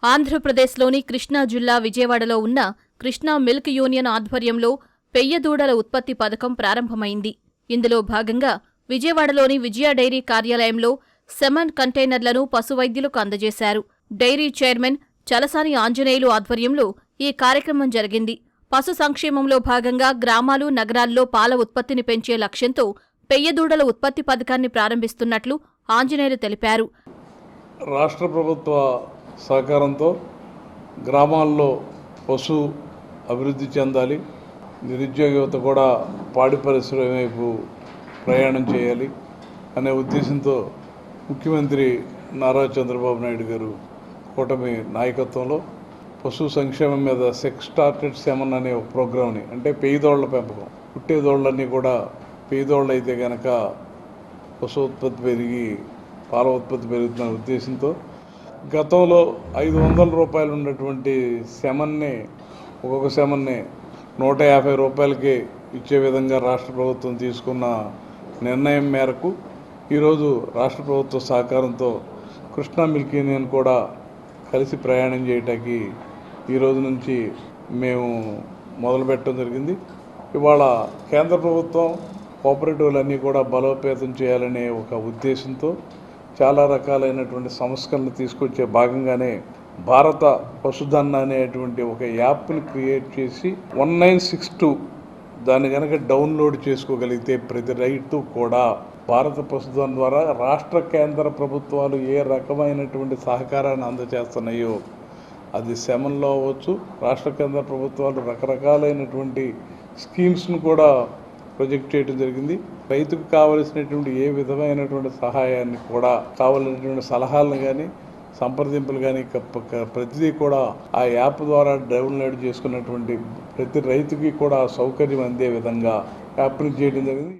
ఆంధ్రప్రదేశ్లోని కృష్ణా జిల్లా విజయవాడలో ఉన్న కృష్ణా మిల్క్ యూనియన్ ఆధ్వర్యంలో పెయ్యదూడల ఉత్పత్తి పథకం ప్రారంభమైంది. ఇందులో భాగంగా విజయవాడలోని విజయ డైరీ కార్యాలయంలో సెమన్ కంటైనర్లను పశువైద్యులకు అందజేశారు. డైరీ చైర్మన్ చలసాని ఆంజనేయులు ఆధ్వర్యంలో ఈ కార్యక్రమం జరిగింది. పశు సంక్షేమంలో భాగంగా గ్రామాలు, నగరాల్లో పాల ఉత్పత్తిని పెంచే లక్ష్యంతో పెయ్యదూడల ఉత్పత్తి పథకాన్ని ప్రారంభిస్తున్నట్లు ఆంజనేయులు తెలిపారు. రాష్ట్ర ప్రభుత్వ సహకారంతో గ్రామాల్లో పశు అభివృద్ధి చెందాలి, నిరుద్యోగ యువత కూడా పాడి పరిశ్రమ వైపు ప్రయాణం చేయాలి అనే ఉద్దేశంతో ముఖ్యమంత్రి నారా చంద్రబాబు నాయుడు గారు కూటమి నాయకత్వంలో పశు సంక్షేమం మీద సెక్స్ స్టార్టెడ్ సెమన్ అనే ఒక ప్రోగ్రామ్ని, అంటే పెయ్యదోళ్ల పెంపకం, పుట్టేదోళ్ళన్నీ కూడా పెయ్యదోళ్ళు అయితే కనుక పశు ఉత్పత్తి పెరిగి పాల ఉత్పత్తి పెరుగుతున్న ఉద్దేశంతో గతంలో 500 రూపాయలు ఉన్నటువంటి సెమన్ని, ఒక్కొక్క సెమన్ని 150 రూపాయలకి ఇచ్చే విధంగా రాష్ట్ర ప్రభుత్వం తీసుకున్న నిర్ణయం మేరకు ఈరోజు రాష్ట్ర ప్రభుత్వ సహకారంతో కృష్ణా మిల్క్ యూనియన్ కూడా కలిసి ప్రయాణం చేయటానికి ఈరోజు నుంచి మేము మొదలుపెట్టడం జరిగింది. ఇవాళ కేంద్ర ప్రభుత్వం కోఆపరేటివ్లన్నీ కూడా బలోపేతం చేయాలనే ఒక ఉద్దేశంతో చాలా రకాలైనటువంటి సంస్కరణలు తీసుకొచ్చే భాగంగానే భారత పశుధన్ అనేటువంటి ఒక యాప్ని క్రియేట్ చేసి 1962 దాన్ని కనుక డౌన్లోడ్ చేసుకోగలిగితే ప్రతి రైతు కూడా భారత పశుధన్ ద్వారా రాష్ట్ర కేంద్ర ప్రభుత్వాలు ఏ రకమైనటువంటి సహకారాన్ని అందజేస్తున్నాయో, అది సెమన్లో అవ్వచ్చు, రాష్ట్ర కేంద్ర ప్రభుత్వాలు రకరకాలైనటువంటి స్కీమ్స్ను కూడా ప్రొజెక్ట్ చేయడం జరిగింది. రైతుకు కావలసినటువంటి ఏ విధమైనటువంటి సహాయాన్ని కూడా, కావలసినటువంటి సలహాలను కానీ, సంప్రదింపులు కానీ ప్రతిదీ కూడా ఆ యాప్ ద్వారా డౌన్లోడ్ చేసుకున్నటువంటి ప్రతి రైతుకి కూడా సౌకర్యం అందే విధంగా యాప్ని చేయడం జరిగింది.